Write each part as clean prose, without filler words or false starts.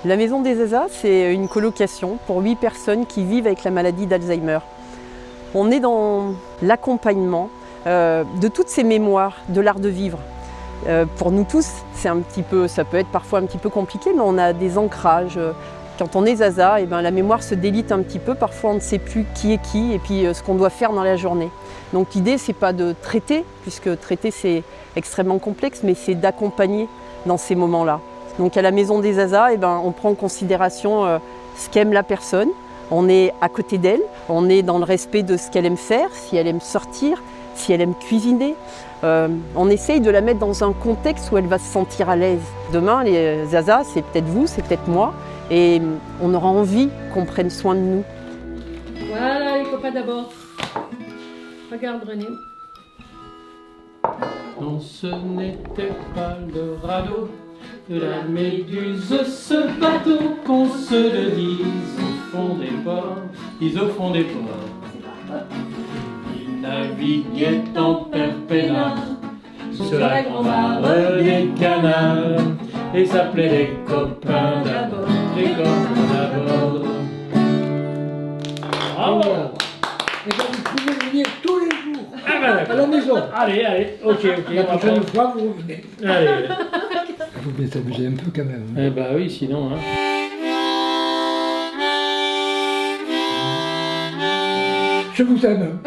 La Maison des Zaza, c'est une colocation pour 8 personnes qui vivent avec la maladie d'Alzheimer. On est dans l'accompagnement de toutes ces mémoires de l'art de vivre. Pour nous tous, ça peut être parfois un petit peu compliqué, mais on a des ancrages. Quand on est Zaza, la mémoire se délite un petit peu. Parfois, on ne sait plus qui est qui et puis ce qu'on doit faire dans la journée. Donc l'idée, c'est pas de traiter, puisque traiter, c'est extrêmement complexe, mais c'est d'accompagner dans ces moments-là. Donc à la Maison des Zaza, on prend en considération ce qu'aime la personne. On est à côté d'elle, on est dans le respect de ce qu'elle aime faire, si elle aime sortir, si elle aime cuisiner. On essaye de la mettre dans un contexte où elle va se sentir à l'aise. Demain, les Zaza, c'est peut-être vous, c'est peut-être moi, et on aura envie qu'on prenne soin de nous. Voilà les copains d'abord. Regarde René. Non, ce n'était pas le radeau de la Méduse, ce bateau qu'on se le dise au fond des ports, au fond des ports. Il naviguait en perpénard sur la grande mare des canals et s'appelait les copains d'abord, les copains d'abord. Bravo! Et donc vous pouvez venir tous les jours à la maison. Allez, ok. La prochaine fois, vous revenez. Allez. Il faut bien s'amuser un peu quand même. Eh ben oui, sinon, hein. Je vous aime.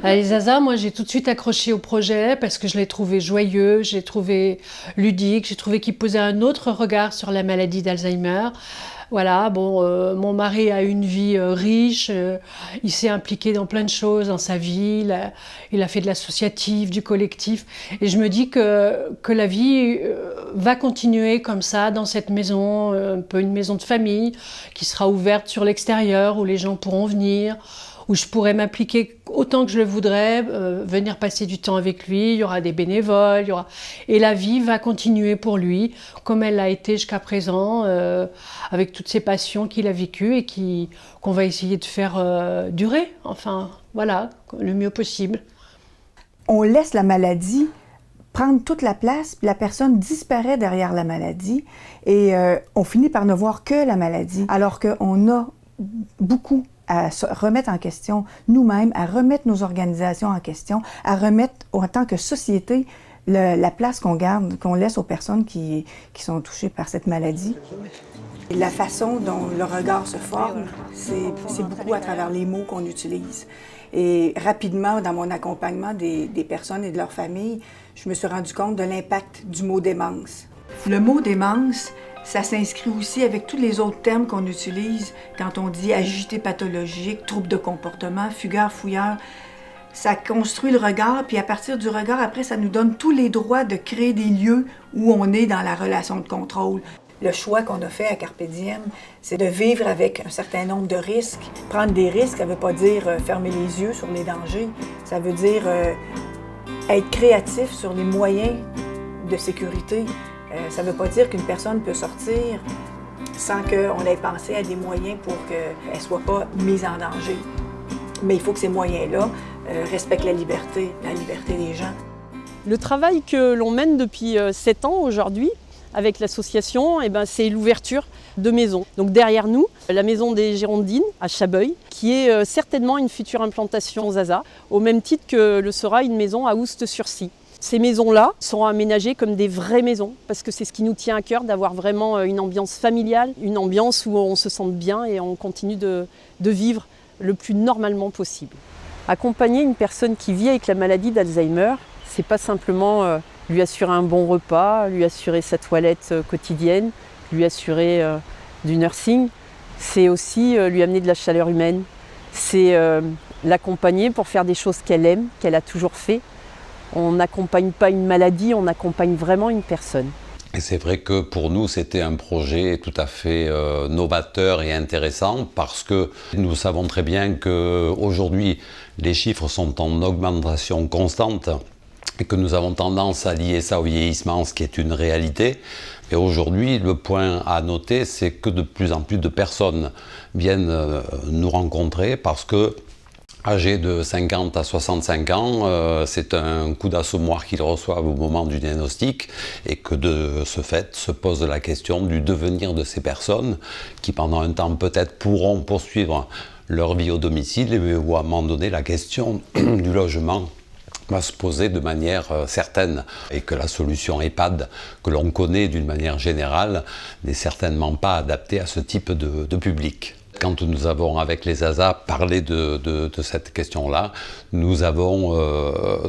Les Zaza, moi j'ai tout de suite accroché au projet parce que je l'ai trouvé joyeux, j'ai trouvé ludique, j'ai trouvé qu'il posait un autre regard sur la maladie d'Alzheimer. Voilà, mon mari a une vie riche, il s'est impliqué dans plein de choses dans sa vie, il a fait de l'associatif, du collectif, et je me dis que la vie va continuer comme ça dans cette maison, un peu une maison de famille, qui sera ouverte sur l'extérieur, où les gens pourront venir, où je pourrais m'impliquer autant que je le voudrais, venir passer du temps avec lui, il y aura des bénévoles, et la vie va continuer pour lui, comme elle l'a été jusqu'à présent, avec toutes ces passions qu'il a vécues et qu'on va essayer de faire durer, enfin, voilà, le mieux possible. On laisse la maladie prendre toute la place, puis la personne disparaît derrière la maladie, et on finit par ne voir que la maladie, alors qu'on a beaucoup à se remettre en question nous-mêmes, à remettre nos organisations en question, à remettre en tant que société la place qu'on garde, qu'on laisse aux personnes qui sont touchées par cette maladie. La façon dont le regard se forme, c'est beaucoup à travers les mots qu'on utilise. Et rapidement, dans mon accompagnement des personnes et de leurs familles, je me suis rendu compte de l'impact du mot démence. Le mot démence, ça s'inscrit aussi avec tous les autres termes qu'on utilise quand on dit agité pathologique, trouble de comportement, fugueur, fouilleur. Ça construit le regard, puis à partir du regard, après, ça nous donne tous les droits de créer des lieux où on est dans la relation de contrôle. Le choix qu'on a fait à Carpe Diem, c'est de vivre avec un certain nombre de risques. Prendre des risques, ça ne veut pas dire fermer les yeux sur les dangers. Ça veut dire être créatif sur les moyens de sécurité. Ça ne veut pas dire qu'une personne peut sortir sans qu'on ait pensé à des moyens pour qu'elle ne soit pas mise en danger. Mais il faut que ces moyens-là respectent la liberté des gens. Le travail que l'on mène depuis 7 ans aujourd'hui, avec l'association, c'est l'ouverture de maisons. Donc derrière nous, la maison des Girondines à Chabeuil, qui est certainement une future implantation Zaza, au même titre que le sera une maison à Oust-sur-Scie. Ces maisons-là seront aménagées comme des vraies maisons, parce que c'est ce qui nous tient à cœur, d'avoir vraiment une ambiance familiale, une ambiance où on se sente bien et on continue de vivre le plus normalement possible. Accompagner une personne qui vit avec la maladie d'Alzheimer, c'est pas simplement lui assurer un bon repas, lui assurer sa toilette quotidienne, lui assurer du nursing, c'est aussi lui amener de la chaleur humaine, c'est l'accompagner pour faire des choses qu'elle aime, qu'elle a toujours fait. On n'accompagne pas une maladie, on accompagne vraiment une personne. Et c'est vrai que pour nous, c'était un projet tout à fait novateur et intéressant parce que nous savons très bien qu'aujourd'hui, les chiffres sont en augmentation constante et que nous avons tendance à lier ça au vieillissement, ce qui est une réalité. Et aujourd'hui, le point à noter, c'est que de plus en plus de personnes viennent nous rencontrer parce que âgés de 50 à 65 ans, c'est un coup d'assommoir qu'ils reçoivent au moment du diagnostic et que de ce fait se pose la question du devenir de ces personnes qui pendant un temps peut-être pourront poursuivre leur vie au domicile ou à un moment donné la question du logement va se poser de manière certaine et que la solution EHPAD que l'on connaît d'une manière générale n'est certainement pas adaptée à ce type de public. Quand nous avons avec les ASA parlé de cette question-là, nous avons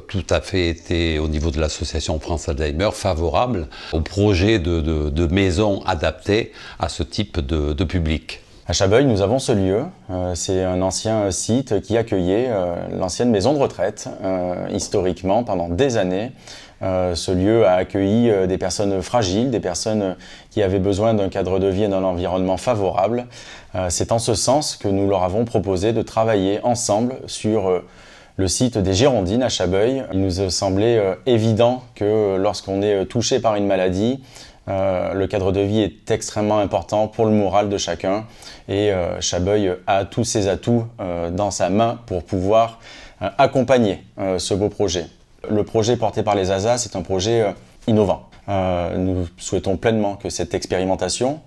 tout à fait été au niveau de l'association France Alzheimer favorable au projet de maison adaptée à ce type de public. À Chabeuil, nous avons ce lieu. C'est un ancien site qui accueillait l'ancienne maison de retraite, historiquement, pendant des années. Ce lieu a accueilli des personnes fragiles, des personnes qui avaient besoin d'un cadre de vie et d'un environnement favorable. C'est en ce sens que nous leur avons proposé de travailler ensemble sur le site des Girondines à Chabeuil. Il nous semblait évident que lorsqu'on est touché par une maladie, le cadre de vie est extrêmement important pour le moral de chacun et Chabeuil a tous ses atouts dans sa main pour pouvoir accompagner ce beau projet. Le projet porté par les ASA, c'est un projet innovant. Nous souhaitons pleinement que cette expérimentation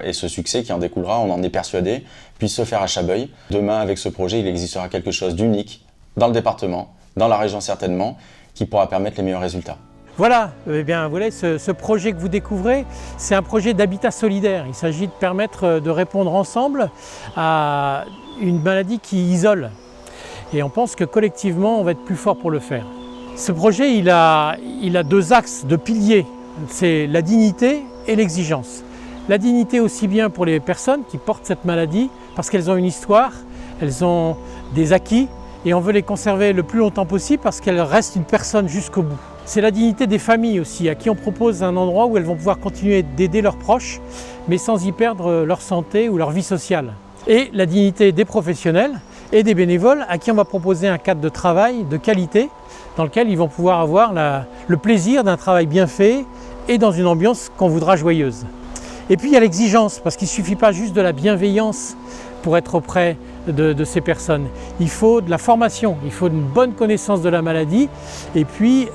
et ce succès qui en découlera, on en est persuadé, puisse se faire à Chabeuil. Demain, avec ce projet, il existera quelque chose d'unique dans le département, dans la région certainement, qui pourra permettre les meilleurs résultats. Voilà, eh bien, vous voyez, ce projet que vous découvrez, c'est un projet d'habitat solidaire. Il s'agit de permettre de répondre ensemble à une maladie qui isole. Et on pense que collectivement, on va être plus fort pour le faire. Ce projet, il a deux axes, deux piliers. C'est la dignité et l'exigence. La dignité aussi bien pour les personnes qui portent cette maladie, parce qu'elles ont une histoire, elles ont des acquis, et on veut les conserver le plus longtemps possible parce qu'elles restent une personne jusqu'au bout. C'est la dignité des familles aussi, à qui on propose un endroit où elles vont pouvoir continuer d'aider leurs proches, mais sans y perdre leur santé ou leur vie sociale. Et la dignité des professionnels et des bénévoles, à qui on va proposer un cadre de travail de qualité, dans lequel ils vont pouvoir avoir le plaisir d'un travail bien fait et dans une ambiance qu'on voudra joyeuse. Et puis il y a l'exigence, parce qu'il ne suffit pas juste de la bienveillance pour être auprès de ces personnes. Il faut de la formation, il faut une bonne connaissance de la maladie et puis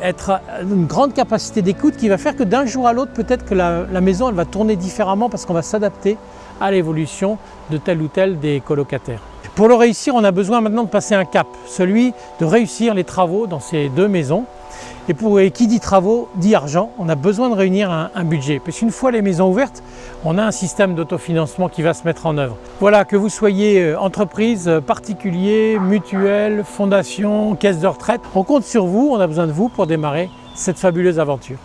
une grande capacité d'écoute qui va faire que d'un jour à l'autre, peut-être que la maison elle va tourner différemment parce qu'on va s'adapter à l'évolution de tel ou tel des colocataires. Pour le réussir, on a besoin maintenant de passer un cap, celui de réussir les travaux dans ces deux maisons. Et qui dit travaux, dit argent, on a besoin de réunir un budget. Parce qu'une fois les maisons ouvertes, on a un système d'autofinancement qui va se mettre en œuvre. Voilà, que vous soyez entreprise, particulier, mutuelle, fondation, caisse de retraite, on compte sur vous, on a besoin de vous pour démarrer cette fabuleuse aventure.